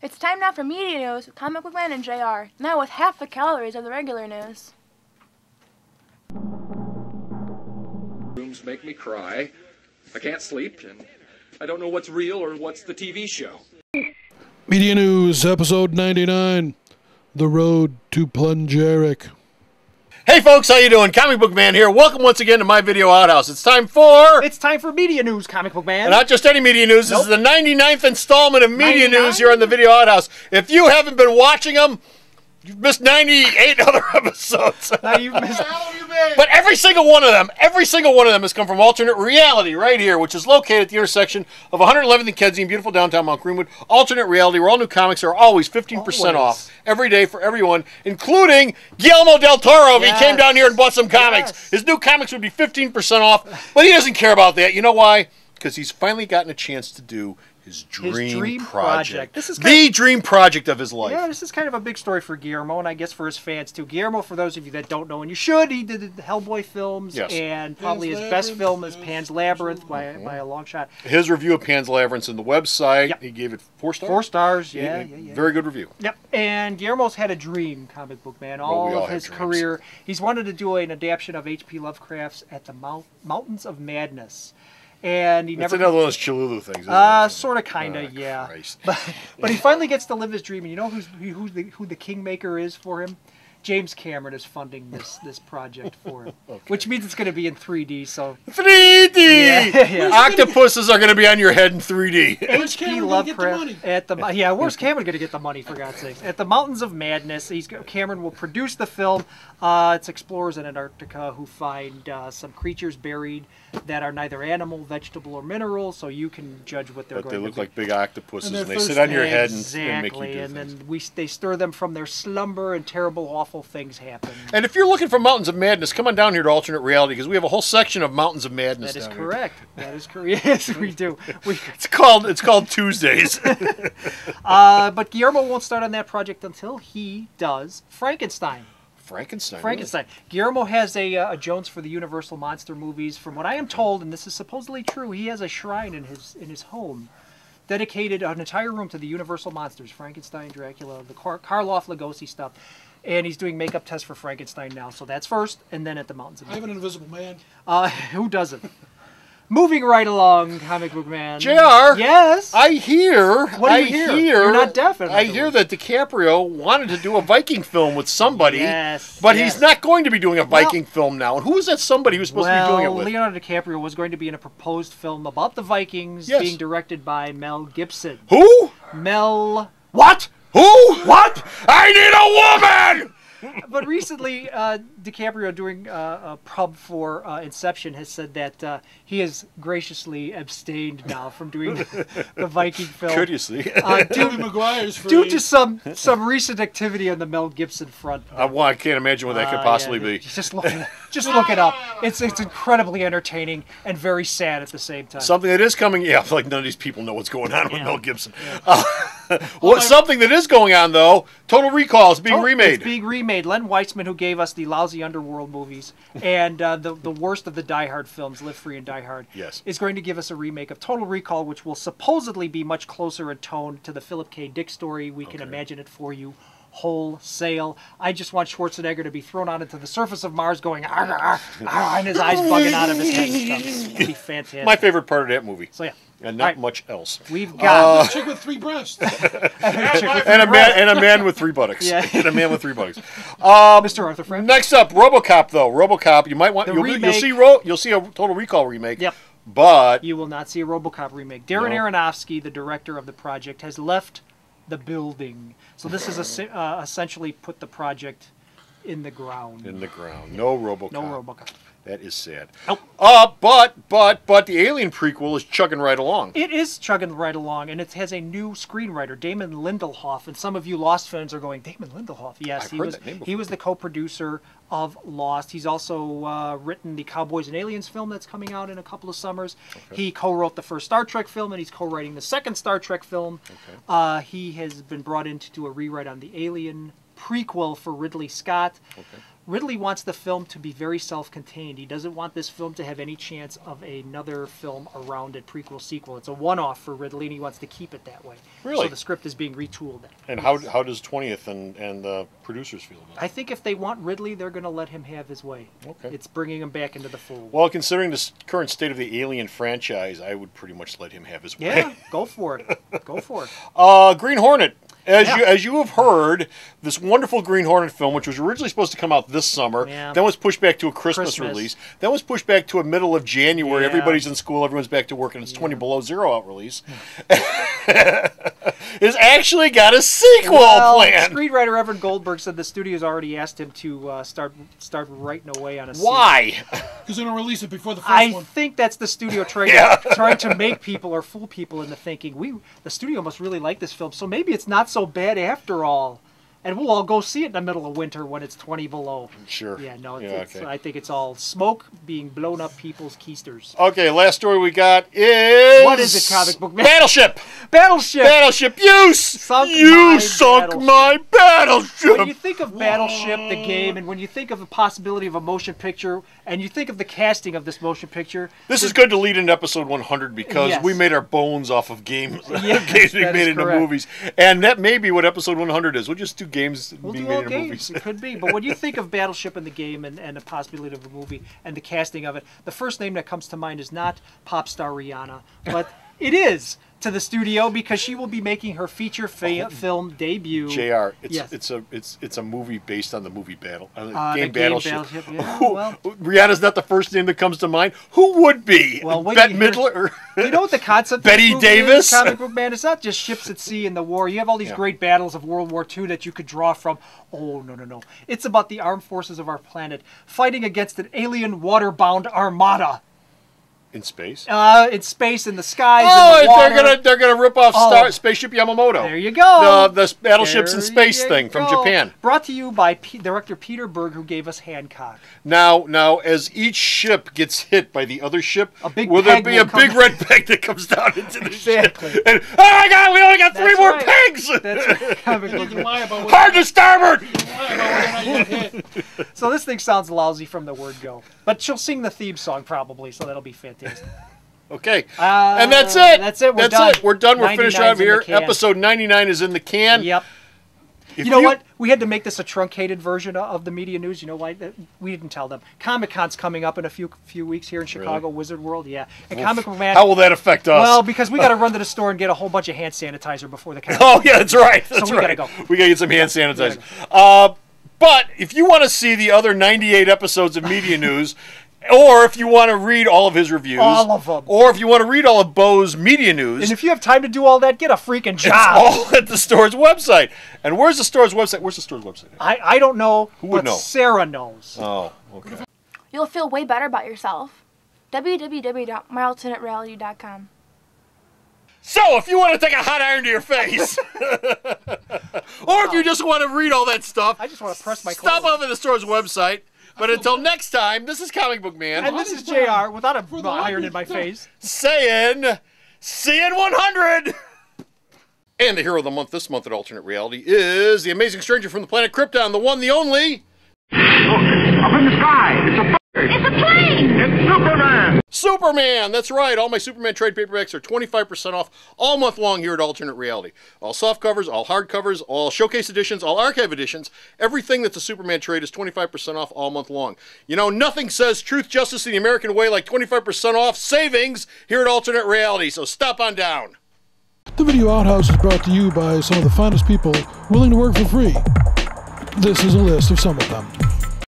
It's time now for Media News with Comic Book Man and JR. Now with half the calories of the regular news. Rooms make me cry. I can't sleep, and I don't know what's real or what's the TV show. Media News, episode 99, The Road to Plungeric. Hey folks, how you doing? Comic Book Man here. Welcome once again to my video outhouse. It's time for Media News, Comic Book Man. And not just any Media News. This is the 99th installment of Media News here on the video outhouse. If you haven't been watching them, you've missed 98 other episodes. Now you've missed. But every single one of them has come from Alternate Reality right here, which is located at the intersection of 111th and Kedzie in beautiful downtown Mount Greenwood. Alternate Reality, where all new comics are always 15% off every day for everyone, including Guillermo del Toro. If he came down here and bought some comics, his new comics would be 15% off, but he doesn't care about that. You know why? Because he's finally gotten a chance to do his dream project. This is the dream project of his life. Yeah, this is kind of a big story for Guillermo, and I guess for his fans too. Guillermo, for those of you that don't know, and you should, he did the Hellboy films, and probably his best film is Pan's Labyrinth by a long shot. His review of Pan's Labyrinth in the website, he gave it 4 stars. 4 stars, yeah. Very good review. Yep, and Guillermo's had a dream, Comic Book Man, all of his career. He's wanted to do an adaptation of H.P. Lovecraft's At the Mountains of Madness. And he never. It's another one of those Cthulhu things. Sort of, kind of, yeah. But he finally gets to live his dream. And you know who the kingmaker is for him? James Cameron is funding this project for him, which means it's going to be in 3D. So 3D. Yeah. Octopuses are going to be on your head in 3D. H.P. Lovecraft at the where's Cameron going to get the money, for God's sakes? At the Mountains of Madness, Cameron will produce the film. It's explorers in Antarctica who find some creatures buried that are neither animal, vegetable, or mineral. So you can judge what they're going to be. But they look like big octopuses, and they sit on your head and make you do things. And then they stir them from their slumber, and terrible, awful things happen. And if you're looking for Mountains of Madness, come on down here to Alternate Reality, because we have a whole section of Mountains of Madness. That is correct. That is correct. Yes, we do. It's called Tuesdays. But Guillermo won't start on that project until he does Frankenstein. Frankenstein. Guillermo has a Jones for the Universal Monster movies. From what I am told, and this is supposedly true, he has a shrine in his home dedicated an entire room to the Universal Monsters: Frankenstein, Dracula, the Karloff, Lugosi stuff. And he's doing makeup tests for Frankenstein now. So that's first, and then at the Mountains of Madness. I have an Invisible Man. Who doesn't? Moving right along, Comic Book Man. JR. Yes? I hear. What do you hear? You're not deaf. I hear that DiCaprio wanted to do a Viking film with somebody. But he's not going to be doing a Viking film now. And who is that somebody who's supposed to be doing it with? Leonardo DiCaprio was going to be in a proposed film about the Vikings being directed by Mel Gibson. Who? What? Who? What? I need a woman! But recently, DiCaprio, doing a pub for Inception, has said that he has graciously abstained now from doing the Viking film. Courteously. Due to some recent activity on the Mel Gibson front. I can't imagine what that could possibly be. Just look it up. It's incredibly entertaining and very sad at the same time. Something that is coming, like none of these people know what's going on with Mel Gibson. Something that is going on, though, Total Recall is being remade. It's being remade. Len Weissman, who gave us the lousy Underworld movies and the worst of the Die Hard films, Live Free and Die Hard, is going to give us a remake of Total Recall, which will supposedly be much closer in tone to the Philip K. Dick story. We can imagine it for you wholesale. I just want Schwarzenegger to be thrown out into the surface of Mars going, arr, arr, arr, and his eyes bugging out of his head and stuff. It'd be fantastic. My favorite part of that movie. So, yeah. And not much else. We've got a chick with 3 breasts. and a man with 3 buttocks. Yeah. And a man with 3 buttocks. Mr. Arthur Frank. Next up, RoboCop, though. RoboCop, you might want you'll see a Total Recall remake. Yep. But you will not see a RoboCop remake. Darren Aronofsky, the director of the project, has left the building. So this is essentially put the project in the ground. No RoboCop. No RoboCop. That is sad. Nope. But the Alien prequel is chugging right along. It is chugging right along, and it has a new screenwriter, Damon Lindelof. And some of you Lost fans are going, Damon Lindelof? Yes, he was the co-producer of Lost. He's also written the Cowboys and Aliens film that's coming out in a couple of summers. Okay. He co-wrote the first Star Trek film, and he's co-writing the second Star Trek film. Okay. He has been brought in to do a rewrite on the Alien prequel for Ridley Scott. Okay. Ridley wants the film to be very self-contained. He doesn't want this film to have any chance of another film around it, prequel, sequel. It's a one-off for Ridley, and he wants to keep it that way. Really? So the script is being retooled. And how does 20th and the producers feel about it? I think if they want Ridley, they're going to let him have his way. Okay. It's bringing him back into the fold. Well, considering the current state of the Alien franchise, I would pretty much let him have his way. Yeah, go for it. Go for it. Green Hornet. Yeah. As you have heard, this wonderful Green Hornet film, which was originally supposed to come out this summer, then was pushed back to a Christmas release, then was pushed back to a middle of January. Yeah. Everybody's in school, everyone's back to work, and it's 20 below zero out release. It's actually got a sequel planned. Screenwriter Evan Goldberg said the studio's already asked him to start writing away on a sequel. Why? Because they're going to release it before the first I one. think that's the studio trying to make people or fool people into thinking the studio must really like this film, so maybe it's not so bad after all, and we'll all go see it in the middle of winter when it's 20 below. Sure. Yeah, no, okay. I think it's all smoke being blown up people's keisters. Okay, last story we got is... What is it, comic book man? Battleship! Battleship! Battleship! You sunk my battleship! When you think of Battleship, the game, and when you think of the possibility of a motion picture, and you think of the casting of this motion picture... This is good to lead into episode 100 because we made our bones off of games, games being made into movies. And that may be what episode 100 is. We'll just do games being made into movies. It could be. But when you think of Battleship in the game and the possibility of a movie and the casting of it, the first name that comes to mind is not pop star Rihanna, but it is to the studio because she will be making her feature film debut. JR, it's a movie based on the movie game Battleship. Well, Rihanna's not the first name that comes to mind. Who would be? Well, Bette Midler? You know what the concept Betty of this movie Davis? is, comic book man? It's not just ships at sea in the war. You have all these great battles of World War II that you could draw from. Oh, no. It's about the armed forces of our planet fighting against an alien water-bound armada. In space? In space, in the skies, in the water. they're gonna rip off Spaceship Yamamoto. There you go. The battleships in space thing from Japan. Brought to you by director Peter Berg, who gave us Hancock. Now, as each ship gets hit by the other ship, will peg there be a big red peg that comes down into the ship? And, oh my God, we only got three more pegs! That's right. You can lie about Hard to starboard! So this thing sounds lousy from the word go. But she'll sing the theme song probably, so that'll be fantastic. Okay. And that's it. That's it. We're done. done. We're done. We're finished out here. Can. Episode 99 is in the can. Yep. You know what? We had to make this a truncated version of the media news. You know why? We didn't tell them. Comic-Con's coming up in a few weeks here in Chicago, Wizard World. Yeah. And Comic Book Man. How will that affect us? Well, because we got to run to the store and get a whole bunch of hand sanitizer before the con. Oh, yeah, that's right. That's so we right. got to go. We got to get some hand sanitizer. But if you want to see the other 98 episodes of media news, or if you want to read all of his reviews, all of them, or if you want to read all of Bo's media news, and if you have time to do all that, get a freaking job. It's all at the store's website. And where's the store's website? Where's the store's website? I don't know. Who would know? Sarah knows. Oh, okay. You'll feel way better about yourself. www.myalternatereality.com. So, if you want to take a hot iron to your face, or if you just want to read all that stuff, I just want to press my stop clothes. over the store's website. But until next time, this is Comic Book Man. And this is JR without a iron in my face. Saying, see you in 100! And the hero of the month this month at Alternate Reality is the amazing stranger from the planet Krypton, the one, the only... Look, up in the sky, it's a bird. It's a plane. It's Superman. Superman, that's right. All my Superman trade paperbacks are 25% off all month long here at Alternate Reality. All soft covers, all hard covers, all showcase editions, all archive editions. Everything that's a Superman trade is 25% off all month long. You know, nothing says truth, justice, and the American way like 25% off savings here at Alternate Reality, so stop on down. The Video Outhouse is brought to you by some of the finest people willing to work for free. This is a list of some of them.